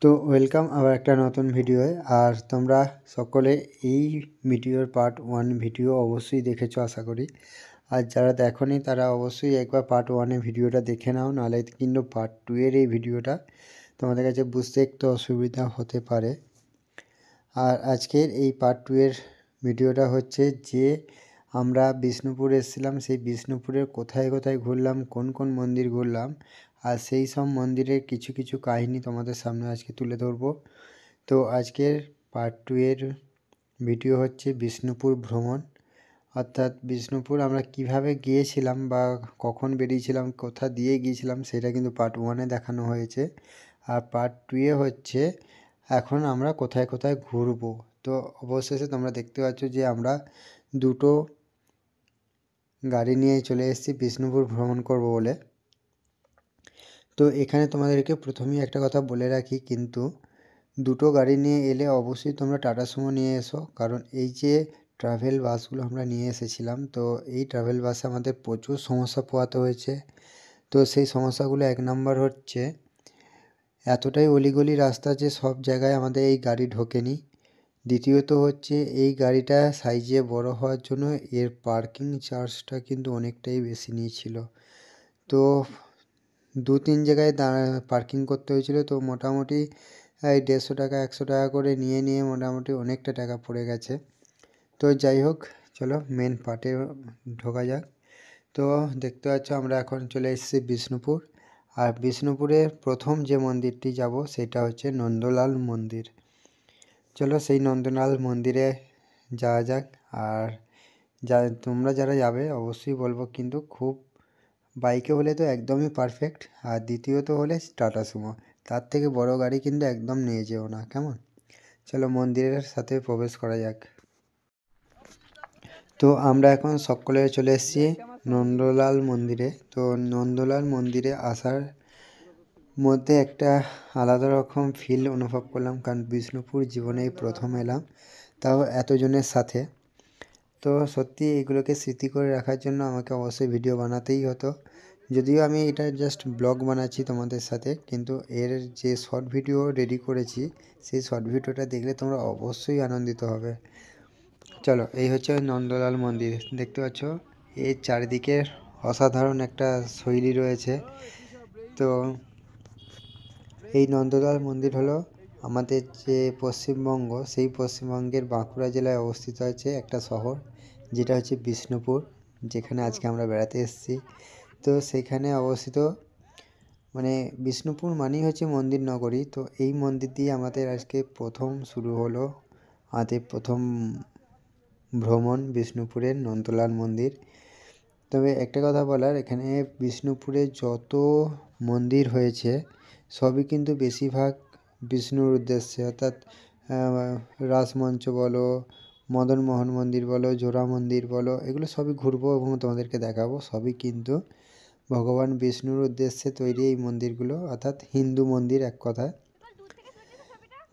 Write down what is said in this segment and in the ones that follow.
তো ওয়েলকাম আবার একটা নতুন ভিডিওয়। আর তোমরা সকলে এই ভিডিওর পার্ট 1 ভিডিও অবশ্যই দেখেছো আশা করি। আর যারা দেখোনি তারা অবশ্যই একবার পার্ট 1 ভিডিওটা দেখে নাও, নাহলে কিন্তু পার্ট 2 এই ভিডিওটা তোমাদের কাছে বুঝতে একটু অসুবিধা হতে পারে। আর আজকের এই পার্ট 2 ভিডিওটা হচ্ছে যে আমরা বিষ্ণুপুর এসেছিলাম, সেই বিষ্ণুপুরের কোথায় কোথায় ঘুরলাম, কোন কোন মন্দির ঘুরলাম, আর সেই সব মন্দিরের কিছু কিছু কাহিনী তোমাদের সামনে আজকে তুলে ধরবো। তো আজকের পার্ট 2 ভিডিও হচ্ছে বিষ্ণুপুর ভ্রমণ, অর্থাৎ বিষ্ণুপুর আমরা কিভাবে গিয়েছিলাম বা কখন বেরিয়েছিলাম, কোথা দিয়ে গিয়েছিলাম, সেটা কিন্তু পার্ট 1 দেখানো হয়েছে। আর পার্ট 2 হচ্ছে এখন আমরা কোথায় কোথায় ঘুরবো। তো অবশেষে তোমরা দেখতে পাচ্ছ যে আমরা দুটো গাড়ি নিয়ে চলে এসেছি বিষ্ণুপুর ভ্রমণ করব বলে। তো এখানে তোমাদেরকে প্রথমেই একটা কথা বলে রাখি, কিন্তু দুটো গাড়ি নিয়ে এলে অবশ্যই তোমরা টাটা সুমো নিয়ে এসো, কারণ এই যে ট্রাভেল বাসগুলো আমরা নিয়ে এসেছিলাম, তো এই ট্রাভেল বাসে আমাদের প্রচুর সমস্যা পোহাতে হয়েছে। তো সেই সমস্যাগুলো 1 নম্বর হচ্ছে এতটাই অলিগলি রাস্তা যে সব জায়গায় আমাদের এই গাড়ি ঢোকেনি। দ্বিতীয়ত হচ্ছে এই গাড়িটা সাইজে বড় হওয়ার জন্য এর পার্কিং চার্জটা কিন্তু অনেকটাই বেশি নিয়েছিল। তো 2-3 জায়গায় পার্কিং করতে হয়েছিল। তো মোটামুটি এই 150 টাকা 100 টাকা করে নিয়ে মোটামুটি অনেকটা টাকা পড়ে গেছে। তো যাই হোক, চলো মেন পার্টে ঢোকা যাক। তো দেখতে পাচ্ছ আমরা এখন চলে এসেছি বিষ্ণুপুর। আর বিষ্ণুপুরের প্রথম যে মন্দিরটি যাব সেটা হচ্ছে নন্দলাল মন্দির। চলো সেই নন্দলাল মন্দিরে যাওয়া যাক। আর তোমরা যারা যাবে অবশ্যই বলবো কিন্তু খুব বাইকে হলে তো একদমই পারফেক্ট, আর দ্বিতীয়ত হলে টাটা সুমো, তার থেকে বড় গাড়ি কিন্তু একদম নিয়ে যেও না, কেমন? চলো মন্দিরের সাথে প্রবেশ করা যাক। তো আমরা এখন সকলে চলে এসেছি নন্দলাল মন্দিরে। তো নন্দলাল মন্দিরে আসার মধ্যে একটা আলাদা রকম ফিল অনুভব করলাম, কারণ বিষ্ণুপুর জীবনেই প্রথম এলাম, তাও এতজনের সাথে। তো সত্যি এগুলোকে স্মৃতি করে রাখার জন্য আমাকে অবশ্যই ভিডিও বানাতেই হতো। যদিও আমি এটা জাস্ট ব্লগ বানাচ্ছি তোমাদের সাথে, কিন্তু এর যে শর্ট ভিডিও রেডি করেছি সেই শর্ট ভিডিওটা দেখলে তোমরা অবশ্যই আনন্দিত হবে। চলো, এই হচ্ছে নন্দলাল মন্দির। দেখতে পাচ্ছ এর চারিদিকে অসাধারণ একটা শৈলী রয়েছে। তো এই নন্দলাল মন্দির হলো আমাদের যে পশ্চিমবঙ্গ, সেই পশ্চিমবঙ্গের বাঁকুড়া জেলায় অবস্থিত আছে একটা শহর, যেটা হচ্ছে বিষ্ণুপুর, যেখানে আজকে আমরা বেড়াতে এসেছি। তো সেখানে অবস্থিত, মানে বিষ্ণুপুর মানেই হচ্ছে মন্দির নগরী। তো এই মন্দির দিয়ে আমাদের আজকে প্রথম শুরু হলো আমাদের প্রথম ভ্রমণ, বিষ্ণুপুরের নন্দলাল মন্দির। তবে একটা কথা বলার, এখানে বিষ্ণুপুরে যত মন্দির হয়েছে সবই কিন্তু বেশিরভাগ বিষ্ণুর উদ্দেশ্যে, অর্থাৎ রাসমঞ্চ বলো, মদনমোহন মন্দির বলো, জোড়া মন্দির বলো, এগুলো সবই ঘুরবো এবং তোমাদেরকে দেখাবো। সবই কিন্তু ভগবান বিষ্ণুর উদ্দেশ্যে তৈরি এই মন্দিরগুলো, অর্থাৎ হিন্দু মন্দির এক কথায়।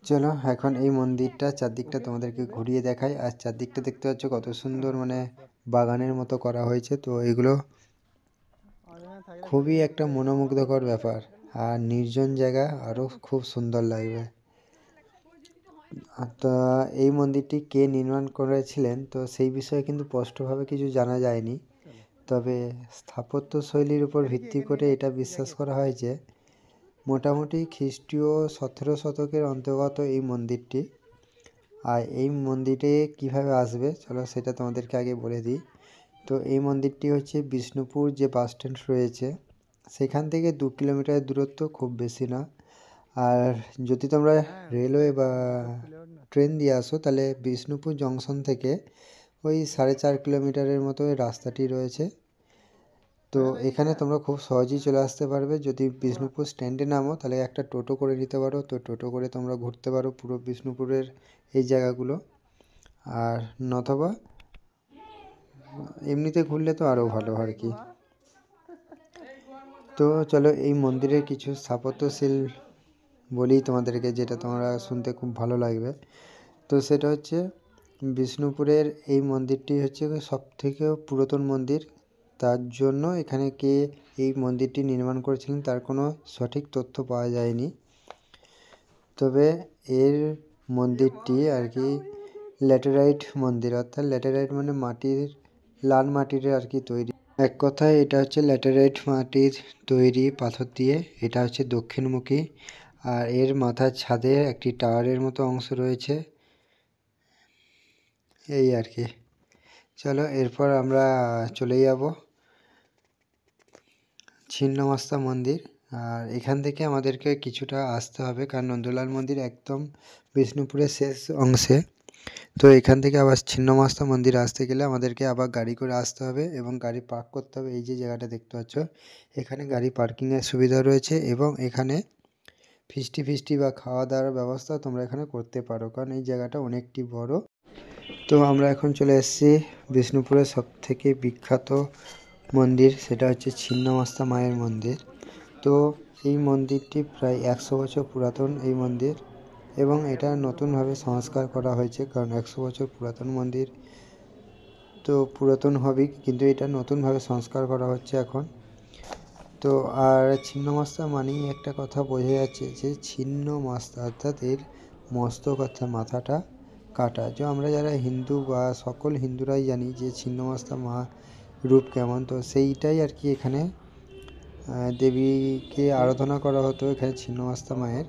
চলো এখন এই মন্দিরটা চারদিকটা তোমাদেরকে ঘুরিয়ে দেখাই। আর চারদিকটা দেখতে পাচ্ছ কত সুন্দর, মানে বাগানের মতো করা হয়েছে। তো এগুলো খুবই একটা মনোমুগ্ধকর ব্যাপার, আর নির্জন জায়গা আরও খুব সুন্দর লাগবে। তো এই মন্দিরটি কে নির্মাণ করেছিলেন তো সেই বিষয়ে কিন্তু স্পষ্টভাবে কিছু জানা যায়নি, তবে স্থাপত্য শৈলীর উপর ভিত্তি করে এটা বিশ্বাস করা হয় যে মোটামুটি খ্রিস্টীয় 17 শতকের অন্তর্গত এই মন্দিরটি। আর এই মন্দিরে কিভাবে আসবে চলো সেটা তোমাদেরকে আগে বলে দিই। তো এই মন্দিরটি হচ্ছে বিষ্ণুপুর যে বাস স্ট্যান্ড রয়েছে সেখান থেকে 2 কিলোমিটার দূরত্ব, খুব বেশি না। আর যদি তোমরা রেলওয়ে বা ট্রেন দিয়ে আসো তাহলে বিষ্ণুপুর জংশন থেকে ওই 4.5 কিলোমিটারের মতো এই রাস্তাটি রয়েছে। তো এখানে তোমরা খুব সহজেই চলে আসতে পারবে। যদি বিষ্ণুপুর স্ট্যান্ডে নামো তাহলে একটা টোটো করে নিতে পারো, তো টোটো করে তোমরা ঘুরতে পারো পুরো বিষ্ণুপুরের এই জায়গাগুলো। আর নতবা এমনিতে ঘুরলে তো আরও ভালো আর কি। তো চলো এই মন্দিরের কিছু স্থাপত্যশীল বলি তোমাদেরকে, যেটা তোমরা শুনতে খুব ভালো লাগবে। তো সেটা হচ্ছে বিষ্ণুপুরের এই মন্দিরটি হচ্ছে সবথেকে পুরাতন মন্দির। তার জন্য এখানে কে এই মন্দিরটি নির্মাণ করেছিলেন তার কোনো সঠিক তথ্য পাওয়া যায়নি। তবে এর মন্দিরটি আর কি ল্যাটেরাইট মন্দির, অর্থাৎ ল্যাটেরাইট মানে মাটির, লাল মাটির আর কি তৈরি। এক কথায় এটা হচ্ছে ল্যাটেরাইট মাটির তৈরি পাথর দিয়ে। এটা হচ্ছে দক্ষিণমুখী, আর এর মাথার ছাদে একটি টাওয়ারের মতো অংশ রয়েছে, এই আর কি। চলো এরপর আমরা চলে যাব ছিন্নমস্তা মন্দির। আর এখান থেকে আমাদেরকে কিছুটা আসতে হবে, কারণ নন্দলাল মন্দির একদম বিষ্ণুপুরের শেষ অংশে। তো এখান থেকে আবার ছিন্নমস্তা মন্দির আসতে গেলে আমাদেরকে আবার গাড়ি করে আসতে হবে এবং গাড়ি পার্ক করতে হবে। এই যে জায়গাটা দেখতে পাচ্ছ, এখানে গাড়ি পার্কিংয়ের সুবিধা রয়েছে এবং এখানে ফিস্টি বা খাওয়া দাওয়ার ব্যবস্থা তোমরা এখানে করতে পারো, কারণ এই জায়গাটা অনেকটি বড়। তো আমরা এখন চলে এসেছি বিষ্ণুপুরের সবথেকে বিখ্যাত মন্দির, সেটা হচ্ছে ছিন্নমস্তা মায়ের মন্দির। তো এই মন্দিরটি প্রায় 100 বছর পুরাতন এই মন্দির, এবং এটা নতুনভাবে সংস্কার করা হয়েছে, কারণ 100 বছর পুরাতন মন্দির তো পুরাতন হবেই, কিন্তু এটা নতুনভাবে সংস্কার করা হচ্ছে এখন। তো আর ছিন্নমস্তা মানেই একটা কথা বোঝা যাচ্ছে যে ছিন্নমস্তা, অর্থাৎ এর মস্তক অর্থাৎ মাথাটা কাটা। যে আমরা যারা হিন্দু বা সকল হিন্দুরাই জানি যে ছিন্নমস্তা মা রূপ কেমন, তো সেইটাই আর কি এখানে দেবীকে আরাধনা করা হতো এখানে ছিন্নমস্তা মায়ের।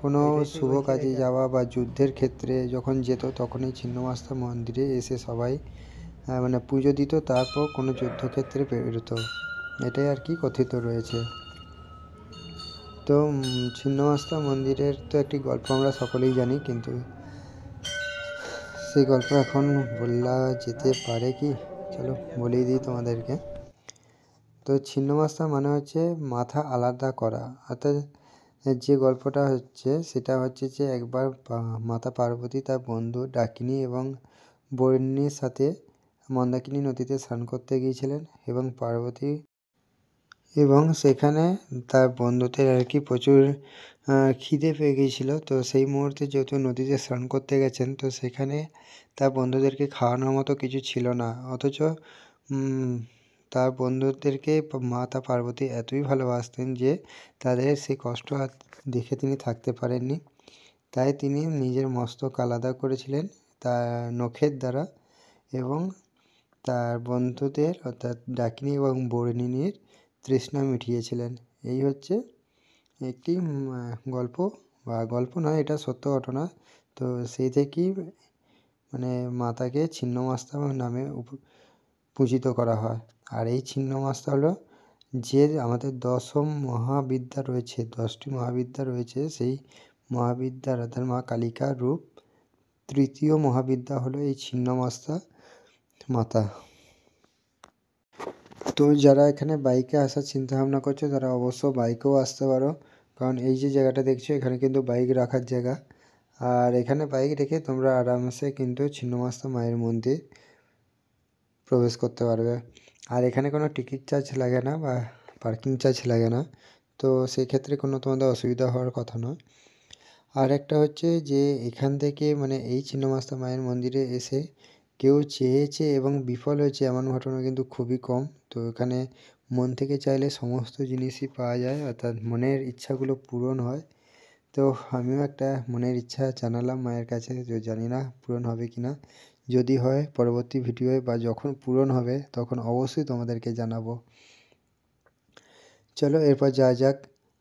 কোনো শুভ কাজে যাওয়া বা যুদ্ধের ক্ষেত্রে যখন যেত, তখন এই ছিন্নমস্তা মন্দিরে এসে সবাই মানে পুজো দিত, তারপর কোনো যুদ্ধক্ষেত্রে বেরোতো, এটাই আর কি কথিত রয়েছে। তো ছিন্নমস্তা মন্দিরের তো একটি গল্প আমরা সকলেই জানি, কিন্তু সেই গল্প এখন বলা যেতে পারে কি, চলো বলেই দিই তোমাদেরকে। তো ছিন্নমস্তা মানে হচ্ছে মাথা আলাদা করা, অর্থাৎ যে গল্পটা হচ্ছে সেটা হচ্ছে যে একবার মাতা পার্বতী তার বন্ধু ডাকিনী এবং বরিণীর সাথে মন্দাকিনী নদীতে স্নান করতে গিয়েছিলেন, এবং পার্বতী এবং সেখানে তার বন্ধুদের আর কি প্রচুর খিদে পেয়ে গিয়েছিল। তো সেই মুহূর্তে যেহেতু নদীতে স্নান করতে গেছেন, তো সেখানে তার বন্ধুদেরকে খাওয়ানোর মতো কিছু ছিল না, অথচ তার বন্ধুদেরকে মাতা পার্বতী এতই ভালোবাসতেন যে তাদের সেই কষ্ট দেখে তিনি থাকতে পারেননি। তাই তিনি নিজের মস্তক আলাদা করেছিলেন তার নখের দ্বারা, এবং তার বন্ধুদের অর্থাৎ ডাকিনী এবং বরিণীর তৃষ্ণা মিটিয়েছিলেন। এই হচ্ছে একটি গল্প, বা গল্প নয়, এটা সত্য ঘটনা। তো সেই থেকেই মানে মাতাকে ছিন্নমস্তা নামে পূজিত করা হয়। আর এই ছিন্নমস্তা হলো যে আমাদের দশম মহাবিদ্যা রয়েছে, 10টি মহাবিদ্যা রয়েছে, সেই মহাবিদ্যার অর্থাৎ মা কালিকার রূপ তৃতীয় মহাবিদ্যা হলো এই ছিন্নমস্তা মাতা। তো যারা এখানে বাইকে আসার চিন্তাভাবনা করছো তারা অবশ্য বাইকেও আসতে পারো, কারণ এই যে জায়গাটা দেখছো এখানে কিন্তু বাইক রাখার জায়গা। আর এখানে বাইক রেখে তোমরা আরামসে কিন্তু ছিন্নমস্তা মায়ের মন্দির প্রবেশ করতে পারবে। আর এখানে কোনো টিকিট চার্জ লাগে না বা পার্কিং চার্জ লাগে না, তো সেই ক্ষেত্রে কোনো তোমাদের অসুবিধা হওয়ার কথা নয়। আর একটা হচ্ছে যে এখান থেকে মানে এই ছিন্নমস্তা মায়ের মন্দিরে এসে কেউ চেয়েছে এবং বিফল হয়েছে এমন ঘটনা কিন্তু খুবই কম। তো এখানে মন থেকে চাইলে সমস্ত জিনিসই পাওয়া যায়, অর্থাৎ মনের ইচ্ছাগুলো পূরণ হয়। তো আমিও একটা মনের ইচ্ছা জানালাম মায়ের কাছে, যে জানি না পূরণ হবে কি না। যদি হয় পরবর্তী ভিডিওয়ে বা যখন পূরণ হবে তখন অবশ্যই তোমাদেরকে জানাবো। চলো এরপর যাওয়া যাক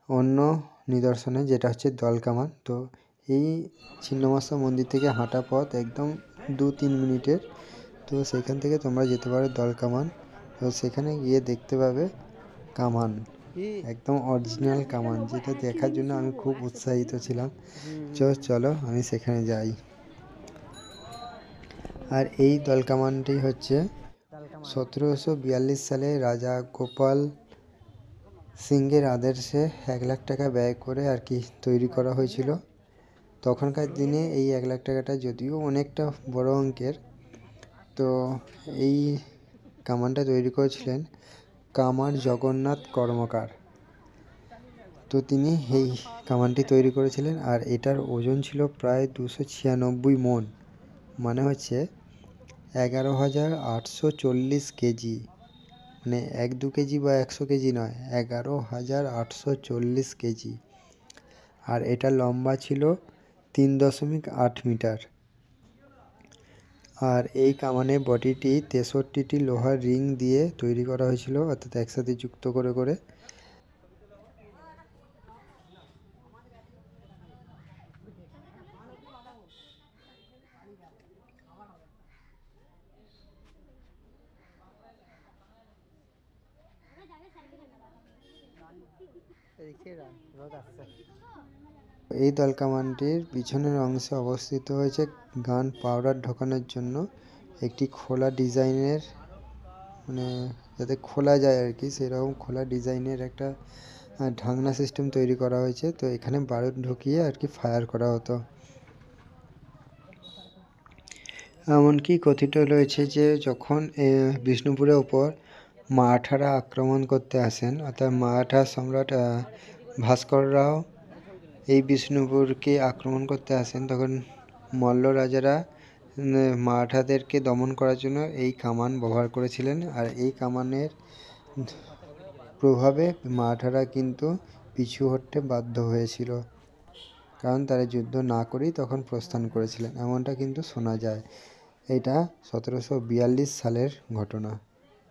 অন্য নিদর্শনে, যেটা হচ্ছে দলকামান। তো এই ছিন্নমস্তা মন্দির থেকে হাঁটা পথ একদম 2-3 মিনিটের। তো সেখান থেকে তোমরা যেতে পারো দলকামান। তো সেখানে গিয়ে দেখতে পাবে কামান, একদম অরিজিনাল কামান, যেটা দেখার জন্য আমি খুব উৎসাহিত ছিলাম। চলো আমি সেখানে যাই। আর এই দলকামানটি হচ্ছে 1742 সালে রাজা গোপাল সিংহের আদর্শে 1 লাখ টাকা ব্যয় করে আর কি তৈরি করা হয়েছিল। তখনকার দিনে এই 1 লাখ টাকাটা যদিও অনেকটা বড় অঙ্কের, তো এই কামানটা তৈরি করেছিলেন কামার জগন্নাথ কর্মকার। তো তিনি এই কামানটি তৈরি করেছিলেন, আর এটার ওজন ছিল প্রায় 296 মণ, মানে হচ্ছে 11,840 কেজি, মানে 1-2 কেজি বা 100 কেজি নয়, 11,840 কেজি। আর এটা লম্বা ছিল 3.8 মিটার। আর এই কামানের বডিটি 63টি লোহার রিং দিয়ে তৈরি করা হয়েছিল, অর্থাৎ একসাথে যুক্ত করে করে। এই দলকামানটির পিছনের অংশে অবস্থিত হয়েছে গান পাউডার ঢোকানোর জন্য একটি খোলা ডিজাইনের, মানে যাতে খোলা যায় আর কি, সেরকম খোলা ডিজাইনের একটা ঢাকনা সিস্টেম তৈরি করা হয়েছে। তো এখানে বারুদ ঢুকিয়ে আর কি ফায়ার করা হতো। এমনকি কথিত রয়েছে যে যখন বিষ্ণুপুরের ওপর মারাঠারা আক্রমণ করতে আসেন, অর্থাৎ মারাঠা সম্রাট ভাস্কর রাও এই বিষ্ণুপুরকে আক্রমণ করতে আসেন, তখন মল্ল রাজারা মারাঠাদেরকে দমন করার জন্য এই কামান ব্যবহার করেছিলেন। আর এই কামানের প্রভাবে মারাঠারা কিন্তু পিছু হটতে বাধ্য হয়েছিল, কারণ তারা যুদ্ধ না করেই তখন প্রস্থান করেছিলেন, এমনটা কিন্তু শোনা যায়। এটা 1742 সালের ঘটনা।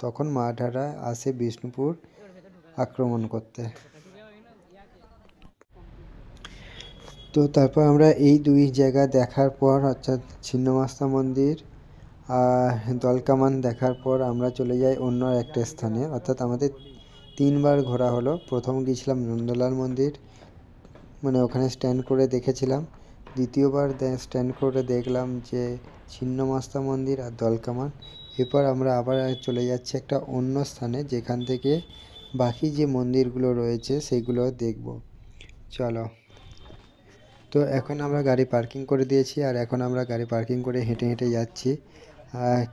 তখন মারাঠারা আসে বিষ্ণুপুর আক্রমণ করতে। তো তারপর আমরা এই দুই জায়গা দেখার পর, অর্থাৎ ছিন্নমস্তা মন্দির আর দলকামান দেখার পর আমরা চলে যাই অন্য একটা স্থানে, অর্থাৎ আমাদের 3বার ঘোরা হলো। প্রথম গিয়েছিলাম নন্দলাল মন্দির, মানে ওখানে স্ট্যান্ড করে দেখেছিলাম। দ্বিতীয়বার স্ট্যান্ড করে দেখলাম যে ছিন্নমস্তা মন্দির আর দলকামান। এরপর আমরা আবার চলে যাচ্ছি একটা অন্য স্থানে, যেখান থেকে বাকি যে মন্দিরগুলো রয়েছে সেগুলো দেখব। চলো। তো এখন আমরা গাড়ি পার্কিং করে দিয়েছি, আর এখন আমরা গাড়ি পার্কিং করে হেঁটে হেঁটে যাচ্ছি।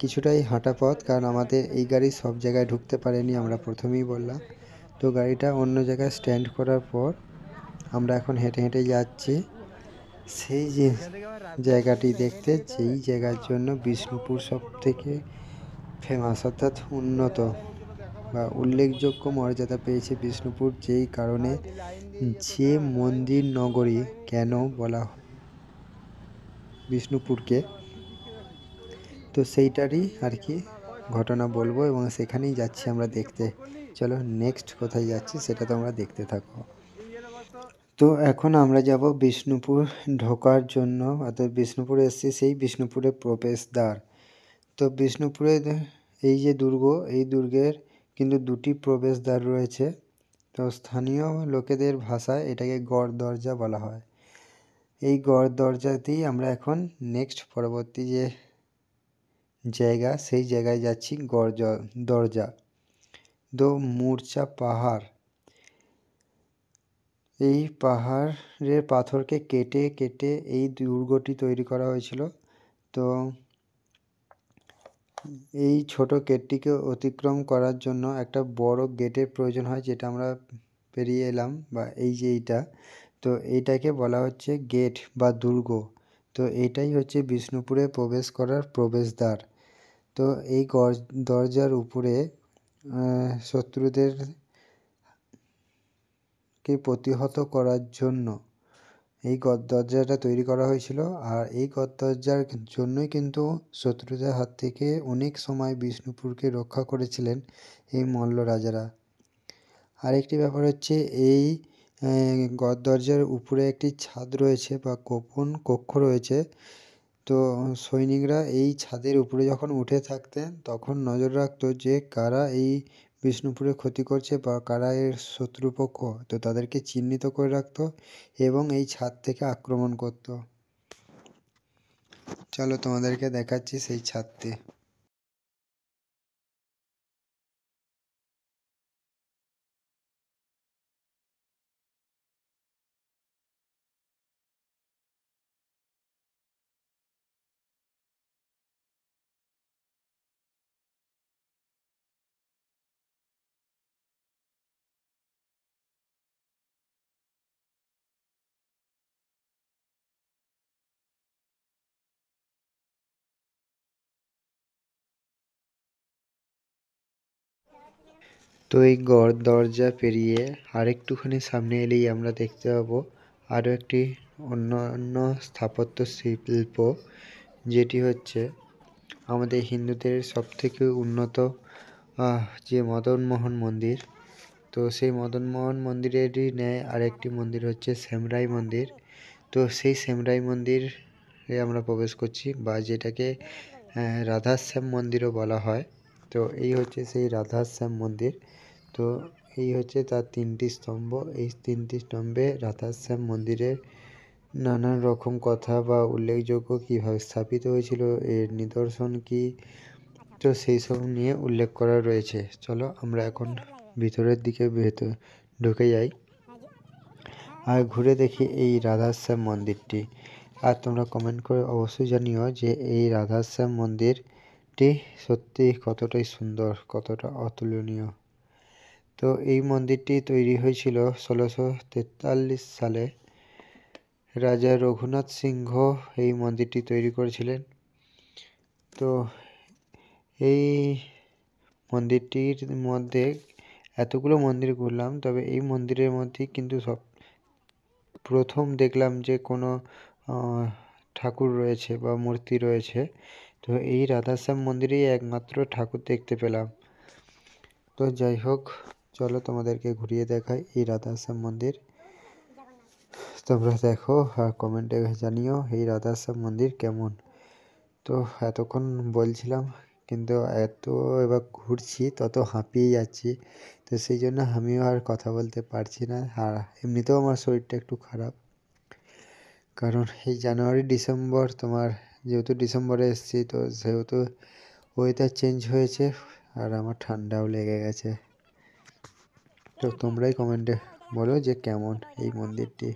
কিছুটাই হাঁটা পথ, কারণ আমাদের এই গাড়ি সব জায়গায় ঢুকতে পারেনি, আমরা প্রথমেই বললাম। তো গাড়িটা অন্য জায়গায় স্ট্যান্ড করার পর আমরা এখন হেঁটে হেঁটে যাচ্ছি সেই যে জায়গাটি দেখতে, যেই জায়গার জন্য বিষ্ণুপুর সব থেকে ফেমাস, অর্থাৎ উন্নত বা উল্লেখযোগ্য মর্যাদা পেয়েছে বিষ্ণুপুর, যেই কারণে যে মন্দির নগরী কেন বলা হয় বিষ্ণুপুরকে। তো সেইটারই আর কি ঘটনা বলবো, এবং সেখানেই যাচ্ছি আমরা দেখতে। চলো নেক্সট কোথায় যাচ্ছি সেটা তোমরা দেখতে থাকো। তো এখন আমরা যাব বিষ্ণুপুর ঢোকার জন্য, অর্থাৎ বিষ্ণুপুরে এসেছি সেই বিষ্ণুপুরের প্রবেশদ্বার। তো বিষ্ণুপুরে এই যে দুর্গ, এই দুর্গের কিন্তু দুটি প্রবেশদ্বার রয়েছে। তো স্থানীয় লোকেদের ভাষায় এটাকে গড় দরজা বলা হয়। এই গড় দরজাতেই আমরা এখন নেক্সট পরবর্তী যে জায়গা, সেই জায়গায় যাচ্ছি, গড় দরজা। দো মূর্ছা পাহাড়, এই পাহাড়ের পাথরকে কেটে কেটে এই দুর্গটি তৈরি করা হয়েছিল। তো এই ছোট গেটটিকে অতিক্রম করার জন্য একটা বড় গেটের প্রয়োজন হয়, যেটা আমরা পেরিয়ে এলাম, বা এই যে এইটা। তো এইটাকে বলা হচ্ছে গেট বা দুর্গ। তো এইটাই হচ্ছে বিষ্ণুপুরে প্রবেশ করার প্রবেশদ্বার। তো এই দরজার উপরে শত্রুদেরকে প্রতিহত করার জন্য এই দরজাটা তৈরি করা হয়েছিল। আর এই দরজার জন্যই কিন্তু শত্রুদের হাত থেকে অনেক সময় বিষ্ণুপুরকে রক্ষা করেছিলেন এই মল্ল রাজারা। আরেকটি ব্যাপার হচ্ছে, এই দরজার উপরে একটি ছাদ রয়েছে বা গোপন কক্ষ রয়েছে। তো সৈনিকরা এই ছাদের উপরে যখন উঠে থাকতেন, তখন নজর রাখতো যে কারা এই বিষ্ণুপুরে ক্ষতি করছে বা কারা এর শত্রুপক্ষ। তো তাদেরকে চিহ্নিত করে রাখতো এবং এই ছাদ থেকে আক্রমণ করত। চলো তোমাদেরকে দেখাচ্ছি সেই ছাদটি। তো এই দরজা পেরিয়ে আরেকটুখানি সামনে এলেই আমরা দেখতে পাবো আরও একটি অন্যান্য স্থাপত্য শিল্প, যেটি হচ্ছে আমাদের হিন্দুদের সবথেকে উন্নত যে মদনমোহন মন্দির। তো সেই মদনমোহন মন্দিরেরই ন্যায় আরেকটি মন্দির হচ্ছে শ্যামরাই মন্দির। তো সেই শ্যামরাই মন্দিরে আমরা প্রবেশ করছি, বা যেটাকে রাধাশ্যাম মন্দিরও বলা হয়। তো এই হচ্ছে সেই রাধাশ্যাম মন্দির। তো এই হচ্ছে তার 3টি স্তম্ভ। এই 3টি স্তম্ভে রাধাশ্যাম মন্দিরের নানান রকম কথা বা উল্লেখযোগ্য কীভাবে স্থাপিত হয়েছিল, এর নিদর্শন কী, তো সেই সব নিয়ে উল্লেখ করা রয়েছে। চলো আমরা এখন ভিতরের দিকে ঢুকে যাই আর ঘুরে দেখি এই রাধাশ্যাম মন্দিরটি। আর তোমরা কমেন্ট করে অবশ্যই জানিও যে এই রাধাশ্যাম মন্দিরটি সত্যি কতটাই সুন্দর, কতটা অতুলনীয়। তো এই মন্দিরটি তৈরি হয়েছিল 1643 সালে। রাজা রঘুনাথ সিংহ এই মন্দিরটি তৈরি করেছিলেন। তো এই মন্দিরটির মধ্যে এতগুলো মন্দির ঘুরলাম, তবে এই মন্দিরের মধ্যে কিন্তু সব প্রথম দেখলাম যে কোনো ঠাকুর রয়েছে বা মূর্তি রয়েছে। তো এই রাধাশ্যাম মন্দিরেই একমাত্র ঠাকুর দেখতে পেলাম। তো যাই হোক, চলো তোমাদেরকে ঘুরিয়ে দেখাই এই রাধাশ্যাম মন্দির। তোমরা দেখো আর কমেন্টে জানিও এই রাধাশ্যাম মন্দির কেমন। তো এতক্ষণ বলছিলাম, কিন্তু এত এবার ঘুরছি তত হাঁপিয়ে যাচ্ছি। তো সেই জন্য আমিও আর কথা বলতে পারছি না। আর এমনিতেও আমার শরীরটা একটু খারাপ, কারণ এই জানুয়ারি ডিসেম্বর যেহেতু ডিসেম্বরে এসেছি, তো সেহেতু ওয়েদার চেঞ্জ হয়েছে আর আমার ঠান্ডাও লেগে গেছে। তো তোমরাই কমেন্টে বলো যে কেমন এই মন্দিরটি।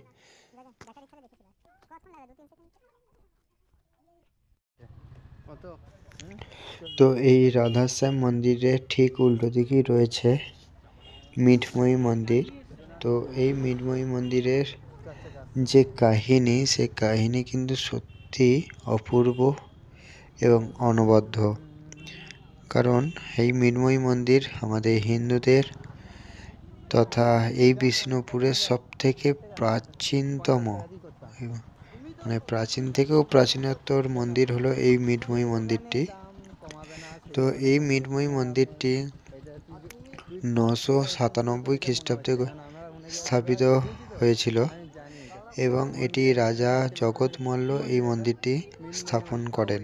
তো এই রাধাশ্যাম মন্দিরের ঠিক উল্টো দিকেই রয়েছে মিঠময়ী মন্দির। তো এই মিঠময়ী মন্দিরের যে কাহিনী, সে কাহিনী কিন্তু সত্যি অপূর্ব এবং অনবদ্য। কারণ এই মিঠময়ী মন্দির আমাদের হিন্দুদের তথা এই বিষ্ণুপুরের সবথেকে প্রাচীনতম, মানে প্রাচীন থেকেও প্রাচীনতর মন্দির হলো এই মিঠময়ী মন্দিরটি। তো এই মিঠময়ী মন্দিরটি 997 খ্রিস্টাব্দে স্থাপিত হয়েছিল এবং এটি রাজা জগৎমল্ল এই মন্দিরটি স্থাপন করেন।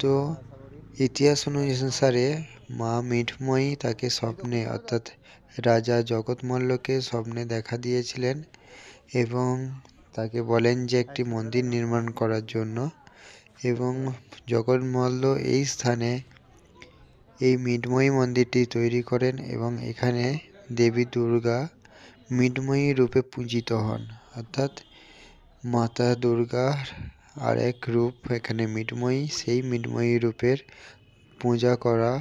তো ইতিহাস অনুসারে মা মিঠময়ী তাকে স্বপ্নে, অর্থাৎ রাজা জগৎমল্লকে স্বপ্নে দেখা দিয়েছিলেন এবং তাকে বলেন যে একটি মন্দির নির্মাণ করার জন্য। এবং জগৎমল্ল এই স্থানে এই মিঠময়ী মন্দিরটি তৈরি করেন এবং এখানে দেবী দুর্গা মিঠময়ী রূপে পূজিত হন। অর্থাৎ মাতা দুর্গার আরেক রূপ এখানে মিঠময়ী, সেই মিঠময়ী রূপের পূজা করা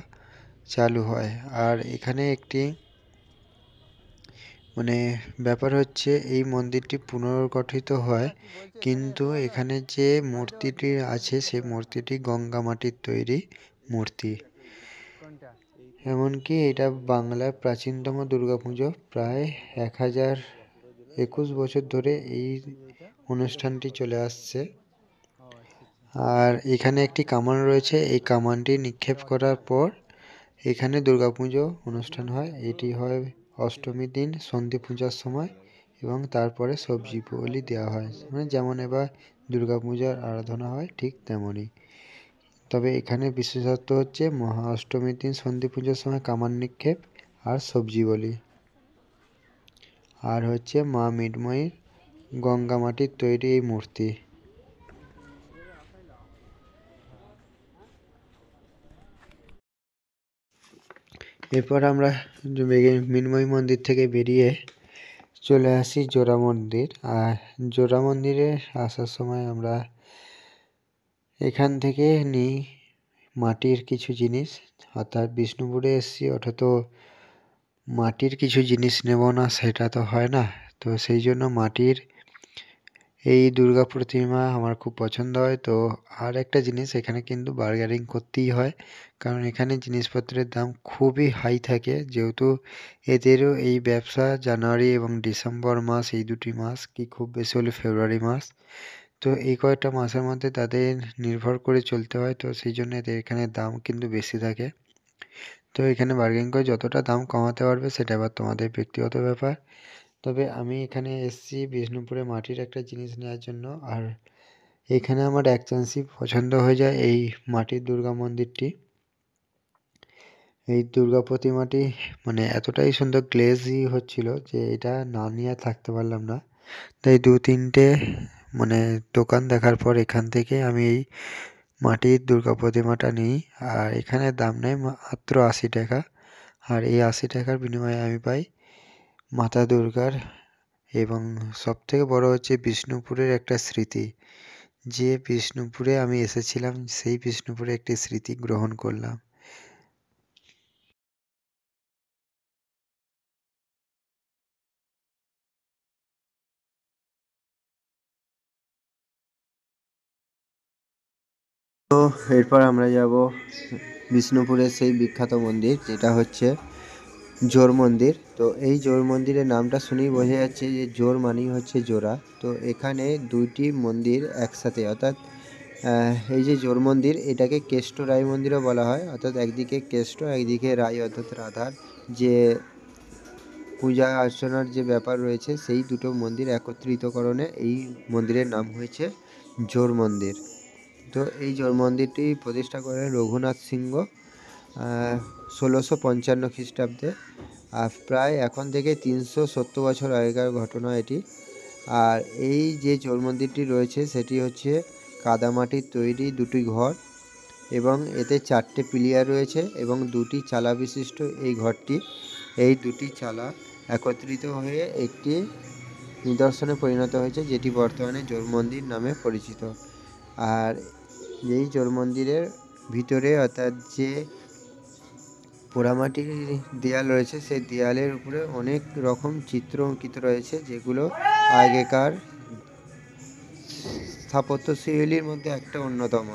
চালু হয়। আর এখানে একটি ব্যাপার হচ্ছে, এই মন্দিরটি পুনর্গঠিত হয়, কিন্তু এখানে যে মূর্তিটি আছে সেই মূর্তিটি গঙ্গা মাটির তৈরি মূর্তি। এমনকি এটা বাংলার প্রাচীনতম দুর্গাপুজো। প্রায় 1021 বছর ধরে এই অনুষ্ঠানটি চলে আসছে। আর এখানে একটি কামান রয়েছে, এই কামানটি নিক্ষেপ করার পর এখানে দুর্গাপুজো অনুষ্ঠান হয়। এটি হয় অষ্টমীর দিন সন্ধি পূজার সময় এবং তারপরে সবজি বলি দেওয়া হয়, যেমন এবার দুর্গাপূজার আরাধনা হয় ঠিক তেমনই। তবে এখানে বিশেষত্ব হচ্ছে মহা অষ্টমীর দিন সন্ধি পুজোর সময় কামান নিক্ষেপ আর সবজি বলি, আর হচ্ছে মা মিঠময়ীর গঙ্গা মাটির তৈরি এই মূর্তি। এরপর আমরা মিঠময়ী মন্দির থেকে বেরিয়ে চলে আসি জোড়া মন্দির। আর জোড়া মন্দিরে আসার সময় আমরা এখান থেকে নিই মাটির কিছু জিনিস। অর্থাৎ বিষ্ণুপুরে এসেছি, অর্থাৎ মাটির কিছু জিনিস নেব না সেটা তো হয় না। তো সেই জন্য মাটির এই দুর্গা প্রতিমা আমার খুব পছন্দ হয়। তো আর একটা জিনিস, এখানে কিন্তু বার্গেনিং করতেই হয়, কারণ এখানে জিনিসপত্রের দাম খুবই হাই থাকে, যেহেতু এদেরও এই ব্যবসা জানুয়ারি এবং ডিসেম্বর মাস, এই দুটি মাস, কি খুব বেশি হলে ফেব্রুয়ারি মাস। তো এই কয়েকটা মাসের মধ্যে তাদের নির্ভর করে চলতে হয়, তো সেই জন্য এদের এখানে দাম কিন্তু বেশি থাকে। তো এখানে বার্গেনিং করে যতটা দাম কমাতে পারবে সেটা আবার তোমাদের ব্যক্তিগত ব্যাপার। তবে আমি এখানে এসেছি বিষ্ণুপুরে মাটির একটা জিনিস নেওয়ার জন্য, আর এখানে আমার এক চান্সই পছন্দ হয়ে যায় এই মাটির দুর্গা মন্দিরটি। এই দুর্গা প্রতিমাটি মানে এতটাই সুন্দর গ্লেজি হচ্ছিল যে এটা না নিয়ে আর থাকতে পারলাম না। তাই দু তিনটে মানে দোকান দেখার পর এখান থেকে আমি এই মাটির দুর্গা প্রতিমাটা নিই। আর এখানে দাম নেয় মাত্র 80 টাকা। আর এই 80 টাকার বিনিময়ে আমি পাই মাতা দুর্গার এবং সবথেকে বড় হচ্ছে বিষ্ণুপুরের একটা স্মৃতি। যে বিষ্ণুপুরে আমি এসেছিলাম সেই বিষ্ণুপুরে একটি স্মৃতি গ্রহণ করলাম। তো এরপর আমরা যাব বিষ্ণুপুরের সেই বিখ্যাত মন্দির, যেটা হচ্ছে জোর মন্দির। তো এই জোর মন্দিরের নামটা শুনেই বোঝা যাচ্ছে যে জোর মানেই হচ্ছে জোড়া। তো এখানে দুইটি মন্দির একসাথে, অর্থাৎ এই যে জোর মন্দির, এটাকে কেষ্ট রায় মন্দিরও বলা হয়, অর্থাৎ একদিকে কেষ্ট একদিকে রায়, অর্থাৎ রাধার যে পূজা অর্চনার যে ব্যাপার রয়েছে, সেই দুটো মন্দির একত্রিতকরণে এই মন্দিরের নাম হয়েছে জোর মন্দির। তো এই জোর মন্দিরটি প্রতিষ্ঠা করেন রঘুনাথ সিংহ 1655 খ্রিস্টাব্দে। আর প্রায় এখন থেকে 370 বছর আগেকার ঘটনা এটি। আর এই যে জোর মন্দিরটি রয়েছে সেটি হচ্ছে কাদামাটির তৈরি দুটি ঘর, এবং এতে 4টে পিলিয়ার রয়েছে এবং 2টি চালা বিশিষ্ট এই ঘরটি। এই দুটি চালা একত্রিত হয়ে একটি নিদর্শনে পরিণত হয়েছে, যেটি বর্তমানে জোর মন্দির নামে পরিচিত। আর এই জোর মন্দিরের ভিতরে, অর্থাৎ যে পোড়ামাটির দেয়াল রয়েছে, সেই দেয়ালের উপরে অনেক রকম চিত্র অঙ্কিত রয়েছে, যেগুলো আগেকার স্থাপত্যশৈলীর মধ্যে একটা অন্যতম।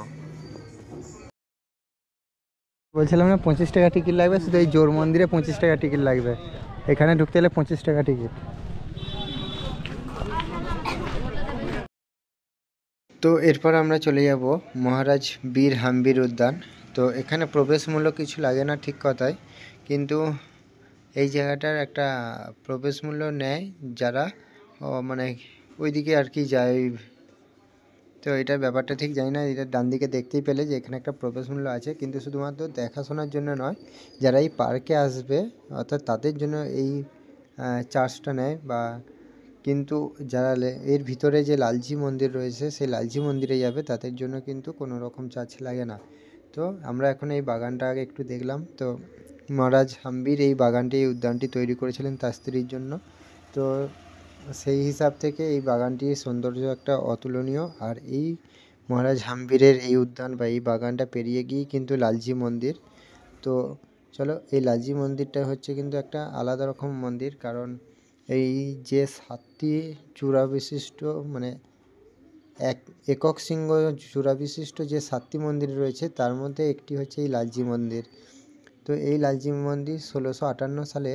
বলছিলাম না 25 টাকা টিকিট লাগবে, শুধু এই জোর মন্দিরে 25 টাকা টিকিট লাগবে। এখানে ঢুকতে গেলে 25 টাকা টিকিট। তো এরপর আমরা চলে যাব মহারাজ বীর হাম্বির উদ্যান। তো এখানে প্রবেশ মূল্য কিছু লাগে না ঠিক কথাই, কিন্তু এই জায়গাটার একটা প্রবেশ মূল্য নেয় যারা মানে ওইদিকে আর কি যায়। তো এটার ব্যাপারটা ঠিক জানি না, এটা ডান দিকে দেখতেই পেলে যে এখানে একটা প্রবেশ মূল্য আছে, কিন্তু শুধুমাত্র দেখাশোনার জন্য নয়, যারা এই পার্কে আসবে অর্থাৎ তাদের জন্য এই চার্জটা নেয়। বা কিন্তু যারা এর ভিতরে যে লালজি মন্দির রয়েছে সেই লালজি মন্দিরে যাবে তাদের জন্য কিন্তু কোনো রকম চার্জ লাগে না। তো আমরা এখন এই বাগানটা আগে একটু দেখলাম। তো মহারাজ হাম্বির এই বাগানটি, এই উদ্যানটি তৈরি করেছিলেন তার স্ত্রীর জন্য। তো সেই হিসাব থেকে এই বাগানটির সৌন্দর্য একটা অতুলনীয়। আর এই মহারাজ হাম্বিরের এই উদ্যান বা এই বাগানটা পেরিয়ে গিয়েই কিন্তু লালজি মন্দির। তো চলো, এই লালজি মন্দিরটা হচ্ছে কিন্তু একটা আলাদা রকম মন্দির, কারণ এই যে 7টি চূড়া বিশিষ্ট মানে একক শৃঙ্গ চূড়া বিশিষ্ট যে 7টি মন্দির রয়েছে তার মধ্যে একটি হচ্ছে এই লালজি মন্দির। তো এই লালজি মন্দির 1658 সালে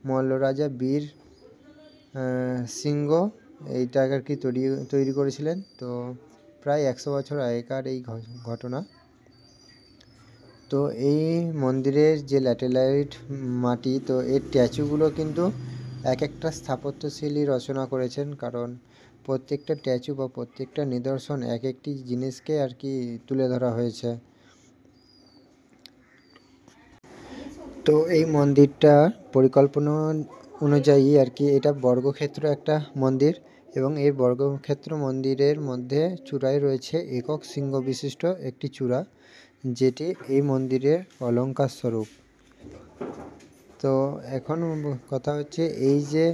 মল্ল রাজা বীর সিংহ এইটাকে আর কি তৈরি করেছিলেন। তো প্রায় 100 বছর আগেকার এই ঘটনা। তো এই মন্দিরের যে ল্যাটেরাইট মাটি, তো এর স্ট্যাচুগুলো কিন্তু এক একটা স্থাপত্যশৈলী রচনা করেছেন, কারণ প্রত্যেকটা স্ট্যাচু বা প্রত্যেকটা নিদর্শন এক একটি জিনিসকে আর কি তুলে ধরা হয়েছে। তো এই মন্দিরটা পরিকল্পনা অনুযায়ী আর কি এটা বর্গক্ষেত্র একটা মন্দির, এবং এই বর্গক্ষেত্র মন্দিরের মধ্যে চূড়ায় রয়েছে একক শৃঙ্গ বিশিষ্ট একটি চূড়া, যেটি এই মন্দিরের অলঙ্কার স্বরূপ। তো এখন কথা হচ্ছে এই যে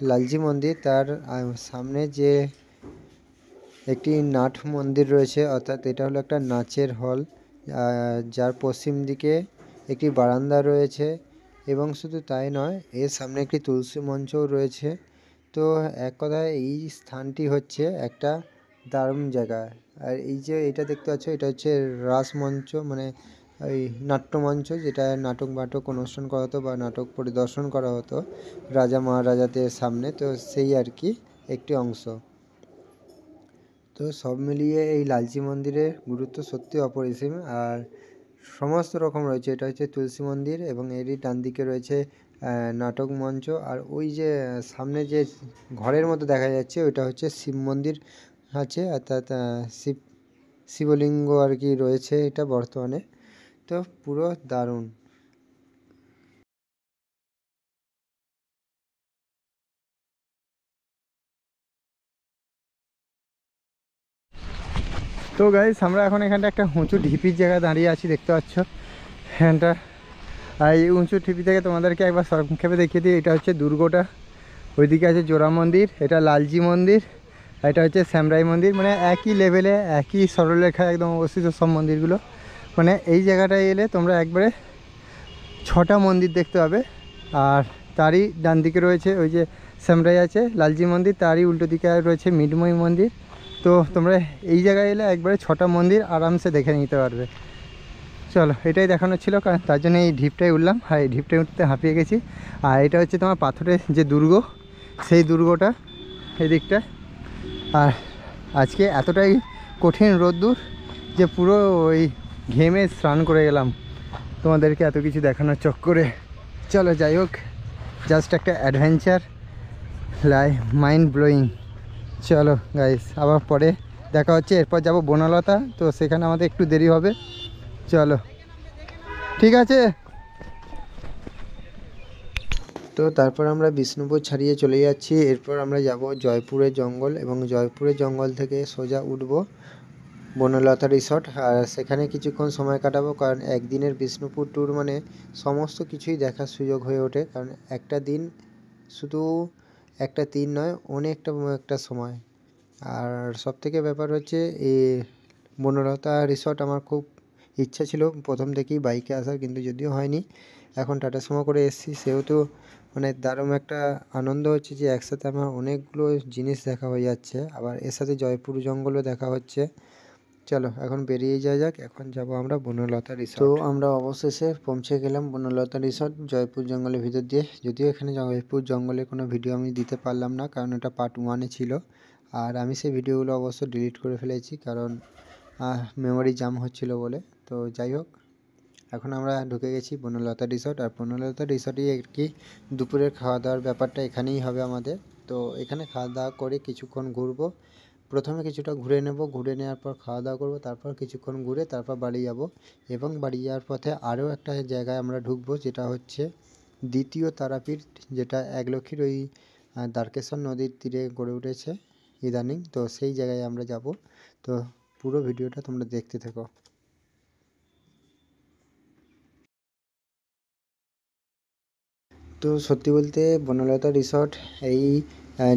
লালজি মন্দির, তার সামনে যে একটি নাট মন্দির রয়েছে, অর্থাৎ এটা হলো একটা নাচের হল, যার পশ্চিম দিকে একটি বারান্দা রয়েছে, এবং শুধু তাই নয়, এর সামনে একটি তুলসী মঞ্চও রয়েছে। তো এক কথায় এই স্থানটি হচ্ছে একটা দারুণ জায়গা। আর এই যে এটা দেখতে পাচ্ছ, এটা হচ্ছে রাসমঞ্চ, মানে ওই নাট্যমঞ্চ, যেটা নাটক অনুষ্ঠান করা হতো বা নাটক পরিদর্শন করা হতো রাজা মহারাজাদের সামনে, তো সেই আর কি একটি অংশ। তো সব মিলিয়ে এই লালচি মন্দিরের গুরুত্ব সত্যি অপরিসীম। আর সমস্ত রকম রয়েছে। এটা হচ্ছে তুলসী মন্দির এবং এরই ডান দিকে রয়েছে নাটক মঞ্চ। আর ওই যে সামনে যে ঘরের মতো দেখা যাচ্ছে ওইটা হচ্ছে শিব মন্দির আছে, অর্থাৎ শিবলিঙ্গ আর কি রয়েছে এটা বর্তমানে। তো পুরো দারুণ। তো গাইস আমরা এখন এখানটা একটা উঁচু ঢিপির জায়গায় দাঁড়িয়ে আছি, দেখতে পাচ্ছ এখানটা। আর এই উঁচু ঢিপি থেকে তোমাদেরকে একবার সংক্ষেপে দেখিয়ে দিই। এটা হচ্ছে দুর্গটা, ওইদিকে আছে জোড়া মন্দির, এটা লালজি মন্দির, আর এটা হচ্ছে শ্যামরাই মন্দির। মানে একই লেভেলে একই সরলরেখায় একদম অবস্থিত সব মন্দিরগুলো। মানে এই জায়গাটায় এলে তোমরা একবারে 6টা মন্দির দেখতে পাবে। আর তারই ডান দিকে রয়েছে ওই যে শ্যামরাই আছে লালজি মন্দির, তারই উল্টো দিকে রয়েছে মৃন্ময়ী মন্দির। তো তোমরা এই জায়গায় এলে একবারে 6টা মন্দির আরামসে দেখে নিতে পারবে। চলো, এটাই দেখানোর ছিল, কারণ তার জন্য এই ঢিপটায় উঠলাম। আর এই ঢিপটায় উঠতে হাঁপিয়ে গেছি। আর এটা হচ্ছে তোমার পাথরের যে দুর্গ, সেই দুর্গটা এই দিকটা। আর আজকে এতটাই কঠিন রোদ্দুর যে পুরো ওই ঘেমে স্নান করে গেলাম তোমাদেরকে এত কিছু দেখানোর চক্করে। চলো যাই হোক, জাস্ট একটা অ্যাডভেঞ্চার, মাইন্ড ব্লোয়িং। চলো গাইস, আবার পরে দেখা হচ্ছে। এরপর যাব বনলতা, তো সেখানে আমাদের একটু দেরি হবে। চলো ঠিক আছে। তো তারপর আমরা বিষ্ণুপুর ছাড়িয়ে চলে যাচ্ছি। এরপর আমরা যাব জয়পুরের জঙ্গল, এবং জয়পুরের জঙ্গল থেকে সোজা উঠব বনলতা রিসর্ট। আর সেখানে কিছুক্ষণ সময় কাটাবো, কারণ একদিনের বিষ্ণুপুর ট্যুর মানে সমস্ত কিছুই দেখার সুযোগ হয়ে ওঠে। কারণ একটা দিন, শুধু একটা দিন নয়, অনেকটা একটা সময়। আর সবথেকে ব্যাপার হচ্ছে এই বনলতা রিসর্ট আমার খুব ইচ্ছা ছিল প্রথম থেকেই বাইকে আসার, কিন্তু যদিও হয়নি। এখন টাটা সুমো করে এসেছি, সেহেতু মানে দারুণ একটা আনন্দ হচ্ছে যে একসাথে আমার অনেকগুলো জিনিস দেখা হয়ে যাচ্ছে, আবার এর সাথে জয়পুর জঙ্গলও দেখা হচ্ছে। চলো এখন বেরিয়ে যাওয়া যাক। এখন যাব আমরা বনলতা রিসর্ট। তো আমরা অবশেষে পৌঁছে গেলাম বনলতা রিসর্ট জয়পুর জঙ্গলের ভিতর দিয়ে। যদিও এখানে জয়পুর জঙ্গলের কোনো ভিডিও আমি দিতে পারলাম না, কারণ এটা পার্ট 1-এ ছিল। আর আমি সেই ভিডিওগুলো অবশ্য ডিলিট করে ফেলেছি, কারণ মেমোরি জাম হচ্ছিল বলে। তো যাই হোক, এখন আমরা ঢুকে গেছি বনলতা রিসর্ট। আর বনলতা রিসর্টেই আর কি দুপুরের খাওয়া দাওয়ার ব্যাপারটা এখানেই হবে আমাদের। তো এখানে খাওয়া দাওয়া করে কিছুক্ষণ ঘুরবো। প্রথমে কিছুটা ঘুরে নেব, ঘুরে নেওয়ার পর খাওয়া দাওয়া করবো, তারপর কিছুক্ষণ ঘুরে তারপর বাড়ি যাব। এবং বাড়ি যাওয়ার পথে আরও একটা জায়গায় আমরা ঢুকবো, যেটা হচ্ছে দ্বিতীয় তারাপীঠ, যেটা একলক্ষীর ওই দ্বারকেশ্বর নদীর তীরে গড়ে উঠেছে ইদানিং। তো সেই জায়গায় আমরা যাব। তো পুরো ভিডিওটা তোমরা দেখতে থেকো। তো সত্যি বলতে বনলতা রিসর্ট এই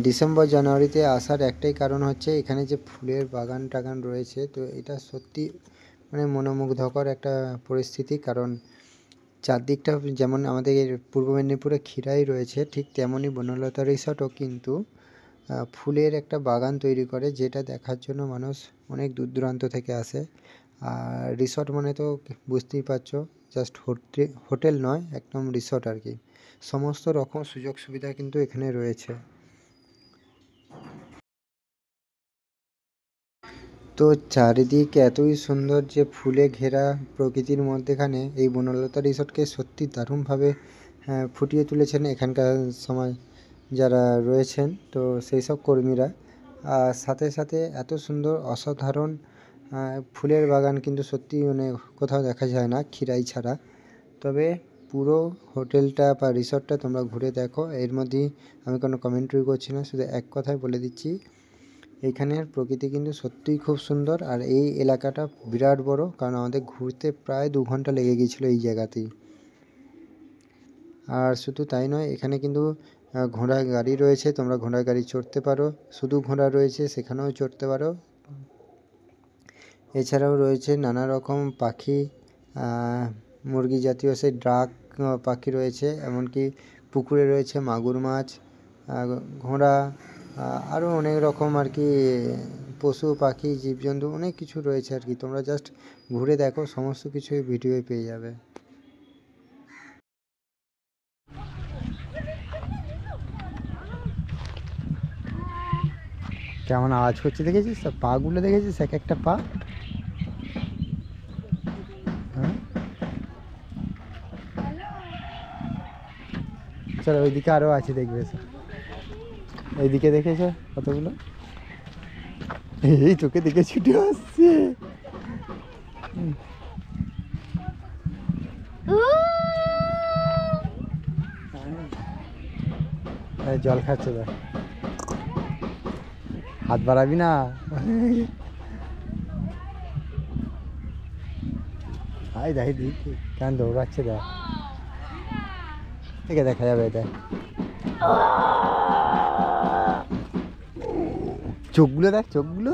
ডিসেম্বর জানুয়ারিতে আসার একটাই কারণ হচ্ছে এখানে যে ফুলের বাগান টাগান রয়েছে। তো এটা সত্যি মানে মনোমুগ্ধকর একটা পরিস্থিতি, কারণ চারদিকটা যেমন আমাদের পূর্ব মেদিনীপুরে ক্ষীরাই রয়েছে, ঠিক তেমনই বনলতা রিসর্টও কিন্তু ফুলের একটা বাগান তৈরি করে, যেটা দেখার জন্য মানুষ অনেক দূর দূরান্ত থেকে আসে। আর রিসর্ট মানে তো বুঝতেই পারছো, জাস্ট হোটেল নয়, একদম রিসর্ট আর কি। সমস্ত রকম সুযোগ সুবিধা কিন্তু এখানে রয়েছে। তো চারিদিক এতই সুন্দর যে ফুলে ঘেরা প্রকৃতির মধ্যেখানে এই বনলতা রিসর্টকে সত্যি দারুণভাবে ফুটিয়ে তুলেছেন এখানকার সময় যারা রয়েছেন, তো সেই সব কর্মীরা। আর সাথে সাথে এত সুন্দর অসাধারণ ফুলের বাগান কিন্তু সত্যি মানে কোথাও দেখা যায় না ক্ষীরাই ছাড়া। তবে পুরো হোটেলটা বা রিসর্টটা তোমরা ঘুরে দেখো। এর মধ্যেই আমি কোনো কমেন্ট্রি করছি না, শুধু এক কথায় বলে দিচ্ছি, এইখানের প্রকৃতি কিন্তু সত্যিই খুব সুন্দর। আর এই এলাকাটা বিরাট বড়, কারণ আমাদের ঘুরতে প্রায় 2 ঘন্টা লেগে গিয়েছিলো এই জায়গাতেই। আর শুধু তাই নয়, এখানে কিন্তু ঘোড়া গাড়ি রয়েছে, তোমরা ঘোড়া গাড়ি চড়তে পারো। শুধু ঘোড়া রয়েছে, সেখানেও চড়তে পারো। এছাড়াও রয়েছে নানা রকম পাখি, মুরগি জাতীয় সেই ড্রাক পাখি রয়েছে, এমনকি পুকুরে রয়েছে মাগুর মাছ, ঘোড়া, আরও অনেক রকম আর কি পশু পাখি জীবজন্তু অনেক কিছু রয়েছে আর কি। তোমরা জাস্ট ঘুরে দেখো, সমস্ত কিছুই ভিডিওয়ে পেয়ে যাবে। কেমন আওয়াজ করছে দেখেছিস তো, পাগুলো দেখেছিস এক একটা পা। হ্যাঁ, চলো ওইদিকে আরও আছে, দেখবে এসো। এইদিকে দেখেছো কতগুলো, এই তোকে দেখে ছুটে আসছে। জল খাচ্ছে দেখ, হাত বাড়াবি না। আই দেখ দিকে কেন দৌড়াচ্ছে দেখ, দেখে দেখা যাবে এটা। চোখগুলো দেখ, চোখগুলো।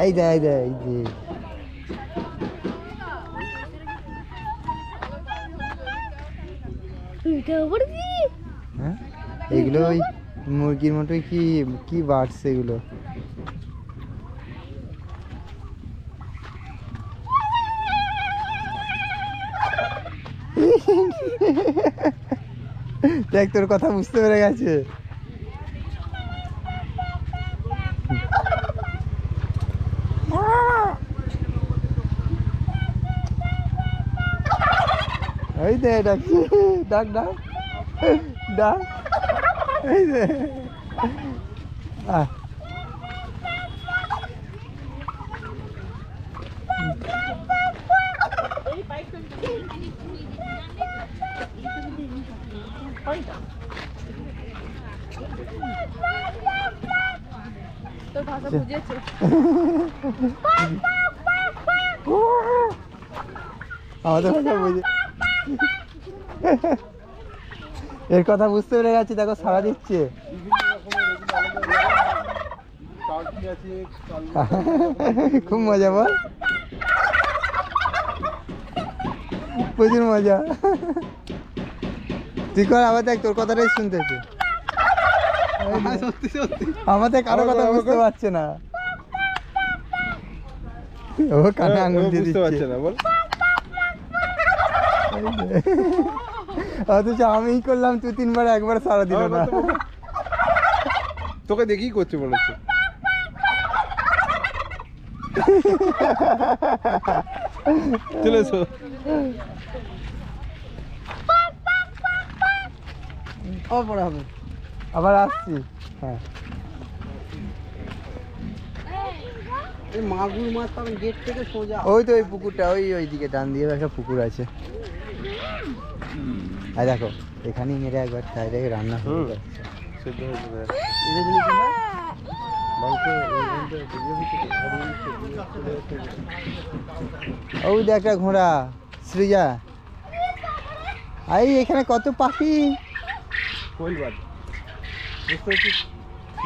এই দেখ দেখ এই যে, হ্যাঁ এগুলো ওই মুরগির মতোই, কি কি বাড়ছে এগুলো। দেখ তোর কথা বুঝতে পেরে গেছে। এই দে ডাকছে, ডাক ডাক ডাক, এই দে। তোর ভাষা বুঝেছে। আমাদের কথা বুঝে, এর কথা বুঝতে পেরে গেছি, দেখো সারা দিচ্ছে। খুব মজা বল, প্রচুর মজা। তুই কর আবার, দেখ তোর কথাটাই শুনতেছে। আমাদের কারো কথা বুঝতে পারছে না, ও কানে আঙুল দিয়ে দিচ্ছে। অথচ আমি করলাম, তুই তিনবার একবার সারা দিল না। তোকে দেখেই করছে মনে হচ্ছে। চলে এসো। আবার আসছি। হ্যাঁ, মাগুর মাছ পাবেন গেট থেকে সোজা। ওই তো ওই পুকুরটা, ওই দিকে ডান দিয়ে একটা পুকুর আছে। আর দেখো এখানেই মেরে একবার ডাইরেক্ট রান্না হয়ে যাচ্ছে। ওই দেখ একটা ঘোড়া, সৃজা। এই এখানে কত পাখি,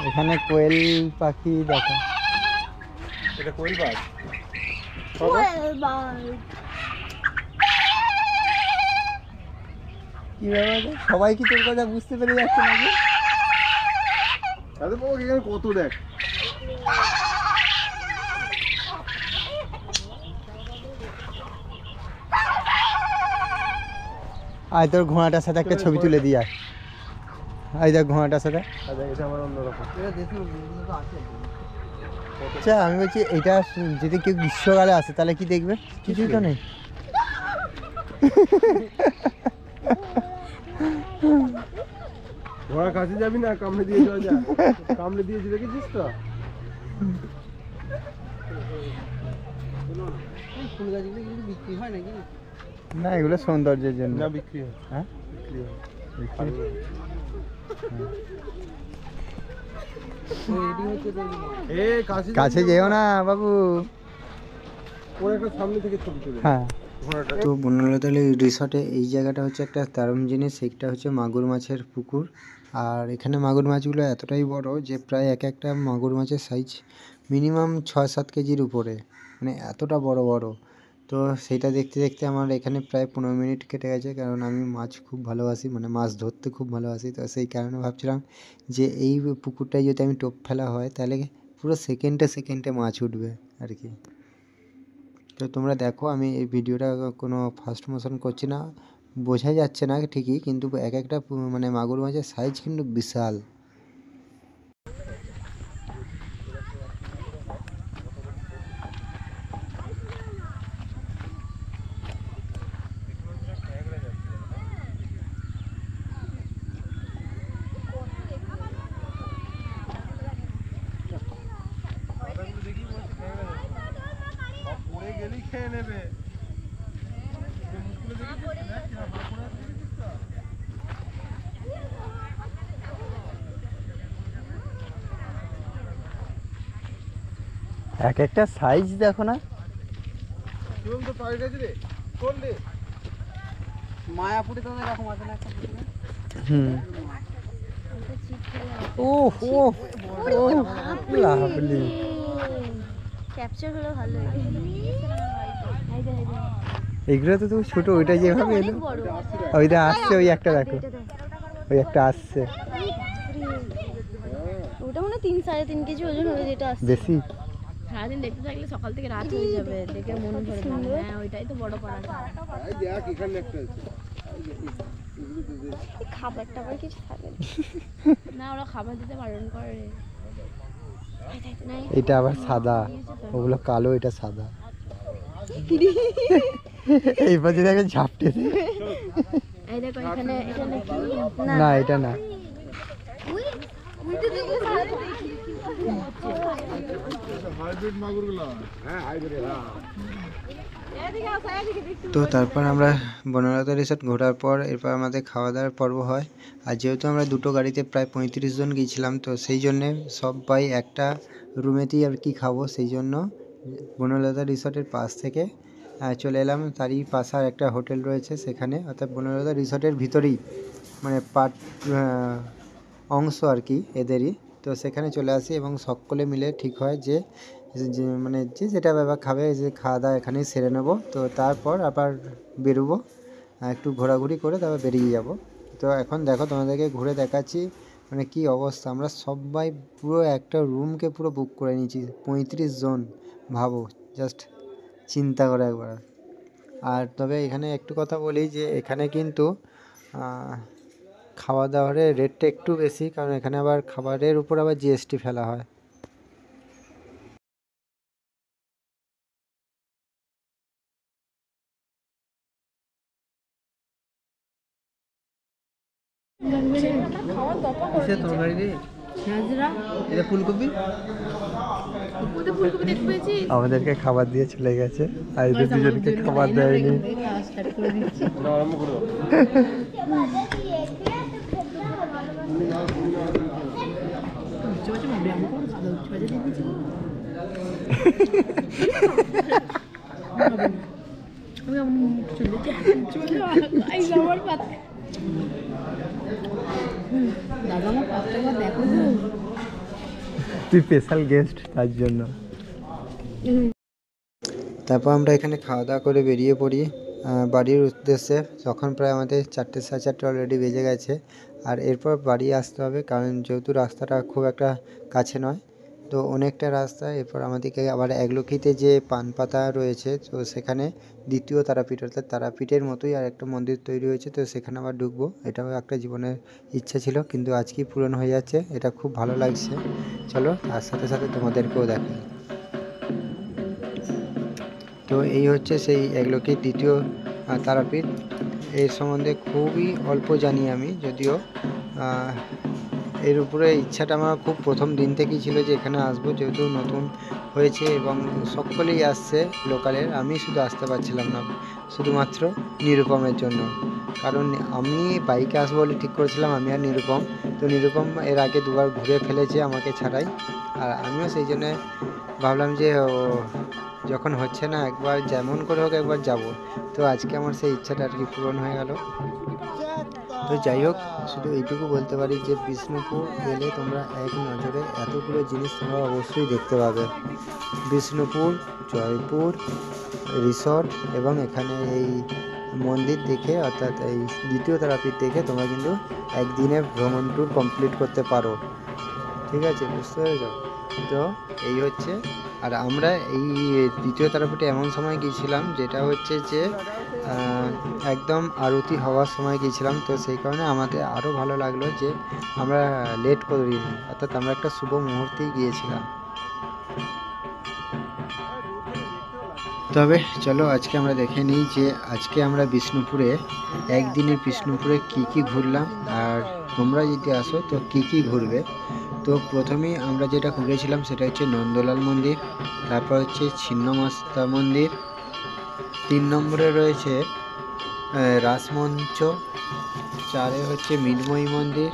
এখানে কোয়েল পাখি দেখা। এটা কোয়েল বাজ। কি ব্যাপার, সবাই কি তোর কথা বুঝতে পেরে যাচ্ছে নাকি? আরে বাবা এখানে কত দেখ। আয় তোর ঘোড়াটার সাথে একটা ছবি তুলে দিয়ে আয়। এই দেখ ঘোড়াটার সাথে। এটা আমার অন্যরকম। আচ্ছা আমি বলছি, এটা যদি কেউ গ্রীষ্মকালে আসে তাহলে কি দেখবে? কিছুই তো নেই। ঘোড়ার কাছে যাবি না, কামড়ে দিয়ে যাওয়া যা। কামড়ে দিয়েছি দেখেছিস তো? ফুল গাছগুলো কিন্তু বিক্রি হয় নাকি? না এগুলো সৌন্দর্যের জন্য। না বিক্রি হয়। হ্যাঁ বিক্রি হয়। কাছে যেও না বাবু। ওর একটা সামনে থেকে ছবি তুলে। হ্যাঁ, তো বনলতালি রিসর্টে এই জায়গাটা হচ্ছে একটা দারুণ জিনিস, সেটা হচ্ছে মাগুর মাছের পুকুর। আর এখানে মাগুর মাছগুলো এতটাই বড় যে প্রায় এক একটা মাগুর মাছের সাইজ মিনিমাম 6-7 কেজির উপরে, মানে এতটা বড় বড়। তো সেইটা দেখতে দেখতে আমার এখানে প্রায় 15 মিনিট কেটে গেছে, কারণ আমি মাছ খুব ভালোবাসি, মানে মাছ ধরতে খুব ভালোবাসি। তো সেই কারণে ভাবছিলাম যে এই পুকুরটায় যদি আমি টোপ ফেলা হয় তাহলে পুরো সেকেন্ডে সেকেন্ডে মাছ উঠবে আর কি। তো তোমরা দেখো, আমি এই ভিডিওটা কোনো ফাস্ট মোশন করছি না, বোঝাই যাচ্ছে না ঠিকই, কিন্তু এক একটা মানে মাগুর মাছের সাইজ কিন্তু বিশাল। পড়ে গেলেই খেয়ে নেবে। এক একটা সাইজ দেখো না। শুভম তো পাড়ি গেছে রে, করলে মায়াপুরে তো এরকম আছে না একটা পুকুরে? হুম। ওহ ওহ লাভলি। ক্যাপচার হলো ভালো। এগুলো তো তুমি ছোট, ওইটা যেভাবে এলো, ওইটা আসছে, ওই একটা দেখো, ওই একটা আসছে। ওটা মনে 3-3.5 কেজি ওজন হবে যেটা আসছে। বেশি সারাদিন দেখতে থাকলে সকাল থেকে রাত হয়ে যাবে, দেখে মন ভরে যাবে। হ্যাঁ ওইটাই তো বড় পাড়াটা। এই দেখ এখানে একটা আছে। খাবার টাবার কিছু থাকে না, ওরা খাবার দিতে বারণ করে। এটা আবার সাদা, ওগুলো কালো, এটা সাদা। এইবার যদি আমি ঝাপটে দিই। এই দেখো এখানে, এখানে কি না এটা না, হাইব্রিড মাগুরগুলো। হ্যাঁ হাইব্রিড। তো তারপর আমরা বনলতা রিসর্ট ঘোরার পর এরপর আমাদের খাওয়া দাওয়ার পর্ব হয়। আর যেহেতু আমরা দুটো গাড়িতে প্রায় 35 জন গিয়েছিলাম, তো সেই জন্যে সবাই একটা রুমেতেই আর কি খাবো, সেই জন্য বনলতা রিসর্টের পাশ থেকে চলে এলাম। তারই পাশে আর একটা হোটেল রয়েছে সেখানে, অর্থাৎ বনলতা রিসর্টের ভিতরেই, মানে অংশ আর কি এদেরই। তো সেখানে চলে আসি এবং সকলে মিলে ঠিক হয় যে মানে যে যেটা ব্যাপার খাবে, যে খাওয়া দাওয়া এখানেই সেরে নেবো। তো তারপর আবার বেরোবো, একটু ঘোরাঘুরি করে তারপর বেরিয়ে যাব। তো এখন দেখো তোমাদেরকে ঘুরে দেখাচ্ছি মানে কি অবস্থা। আমরা সবাই পুরো একটা রুমকে পুরো বুক করে নিয়েছি, 35 জন, ভাবো, জাস্ট চিন্তা করে একবার। আর তবে এখানে একটু কথা বলি যে এখানে কিন্তু খাওয়া দাওয়ার রেটটা একটু বেশি, কারণ এখানে আবার খাবারের উপর আবার জিএসটি ফেলা হয়। কিসের তরকারি রে? এটা ফুলকপি। ফুলকপি দেখতে পেয়েছি। আমাদেরকে খাবার দিয়ে চলে গেছে, আর এদের দুজনকে খাবার দেয়নি। আরম্ভ করে দাও। তুই স্পেশাল গেস্ট, তার জন্য। তারপর আমরা এখানে খাওয়া দাওয়া করে বেরিয়ে পড়ি বাড়ির উদ্দেশ্যে। তখন প্রায় আমাদের 4টে সাড়ে 4টে অলরেডি বেজে গেছে। আর এরপর বাড়ি আসতে হবে, কারণ যেহেতু রাস্তাটা খুব একটা কাছে নয়, তো অনেকটা রাস্তা। এরপর আমাদেরকে আবার একলক্ষীতে যে পানপাতা রয়েছে, তো সেখানে দ্বিতীয় তারাপীঠ, অর্থাৎ তারাপীঠের মতোই আর একটা মন্দির তৈরি হয়েছে, তো সেখানে আবার ঢুকবো। এটাও একটা জীবনের ইচ্ছা ছিল, কিন্তু আজকেই পূরণ হয়ে যাচ্ছে, এটা খুব ভালো লাগছে। চলো, তার সাথে সাথে তোমাদেরকেও দেখাই। তো এই হচ্ছে সেই একলক্ষীর দ্বিতীয় তারাপীঠ। এর সম্বন্ধে খুবই অল্প জানি আমি, যদিও এর উপরে ইচ্ছাটা আমার খুব প্রথম দিন থেকেই ছিল যে এখানে আসবো, যেহেতু নতুন হয়েছে এবং সকলেই আসছে লোকালের। আমি শুধু আসতে পারছিলাম না, শুধুমাত্র নিরুপমের জন্য, কারণ আমি বাইকে আসবো বলে ঠিক করেছিলাম, আমি আর নিরুপম। তো নিরুপম এর আগে দুবার ঘুরে ফেলেছে আমাকে ছাড়াই, আর আমিও সেই জন্যে ভাবলাম যে যখন হচ্ছে না, একবার যেমন করে হোক একবার যাব। তো আজকে আমার সেই ইচ্ছাটা আর কি পূরণ হয়ে গেল। তো যাই হোক, শুধু এইটুকু বলতে পারি যে বিষ্ণুপুর গেলে তোমরা এক নজরে এতগুলো জিনিস তোমরা অবশ্যই দেখতে পাবে। বিষ্ণুপুর, জয়পুর, রিসর্ট এবং এখানে এই মন্দির দেখে অর্থাৎ এই দ্বিতীয় তারাপীঠ দেখে তোমরা কিন্তু একদিনের ভ্রমণ ট্যুর কমপ্লিট করতে পারো। ঠিক আছে, বুঝতে পেরেছো? তো এই হচ্ছে। আর আমরা এই দ্বিতীয় তারাপীঠে এমন সময় গিয়েছিলাম যেটা হচ্ছে যে একদম আরতি হওয়ার সময় গিয়েছিলাম, তো সেই কারণে আমাদের আরও ভালো লাগলো যে আমরা লেট করিনি, অর্থাৎ আমরা একটা শুভ মুহূর্তেই গিয়েছিলাম। তবে চলো আজকে আমরা দেখে নিই যে আজকে আমরা বিষ্ণুপুরে একদিনের বিষ্ণুপুরে কি কি ঘুরলাম, আর তোমরা যদি আসো তো কি কি ঘুরবে। তো প্রথমেই আমরা যেটা ঘুরেছিলাম সেটা হচ্ছে নন্দলাল মন্দির, তারপর হচ্ছে ছিন্নমস্তা মন্দির, 3 নম্বরে রয়েছে রাসমঞ্চ, 4 হচ্ছে মৃন্ময়ী মন্দির,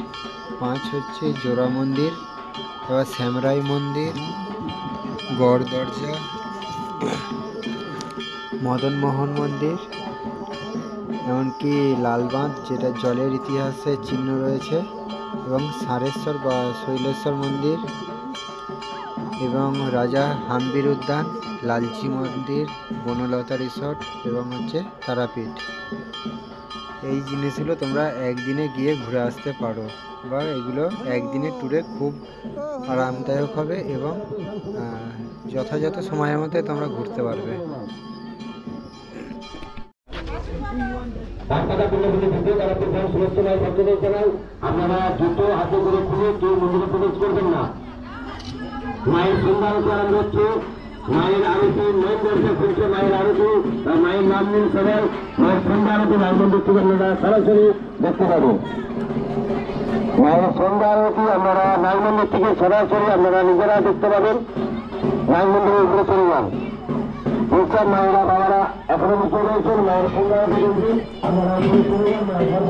5 হচ্ছে জোড়া মন্দির, এবার শ্যামরাই মন্দির, গড় দরজা, মদনমোহন মন্দির, এমনকি লালবাঁধ যেটা জলের ইতিহাসে চিহ্ন রয়েছে, এবং সারেশ্বর বা শৈলেশ্বর মন্দির, এবং রাজা হাম্বির উদ্যান, লালচি মন্দির, বনলতা রিসর্ট এবং হচ্ছে তারাপীঠ। এই জিনিসগুলো তোমরা একদিনে গিয়ে ঘুরে আসতে পারো, বা এগুলো একদিনের ট্যুরে খুব আরামদায়ক হবে এবং যথাযথ সময়ের মধ্যে তোমরা ঘুরতে পারবে। আপনারা জুতো হাতে করে খুলে কেউ মন্দিরে প্রবেশ করবেন না। মায়ের সন্ধান করা হচ্ছে, মায়ের আরতি মেন দর্শক করছে, মায়ের আরতি, মায়ের নাম নিন সবাই। মায়ের সন্ধ্যা আরতি মায়ের মন্দির থেকে আপনারা সরাসরি দেখতে পাবেন। মায়ের সন্ধ্যা আরতি আপনারা নাগ মন্দির থেকে সরাসরি আপনারা নিজেরা দেখতে পাবেন। নাগ মন্দিরের উপরে চলে যান। এইসব মায়েরা বাবারা এখনো নিচে রয়েছেন, মায়ের সন্ধ্যা আরতি দেখবেন, আপনারা উপরে চলে যান। মায়ের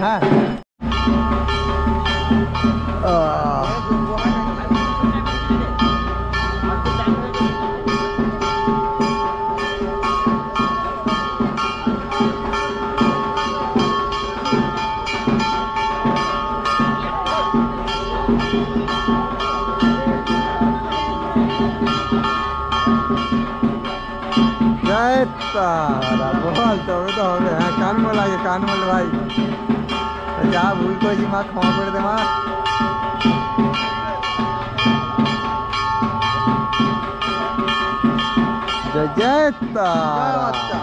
হ্যাঁ তারা বল, তবে তো হবে। হ্যাঁ, কানমল আগে, কানমল ভাই, যা ভুল করেছি মা ক্ষমা করে দে মা। জয় জয় তারা।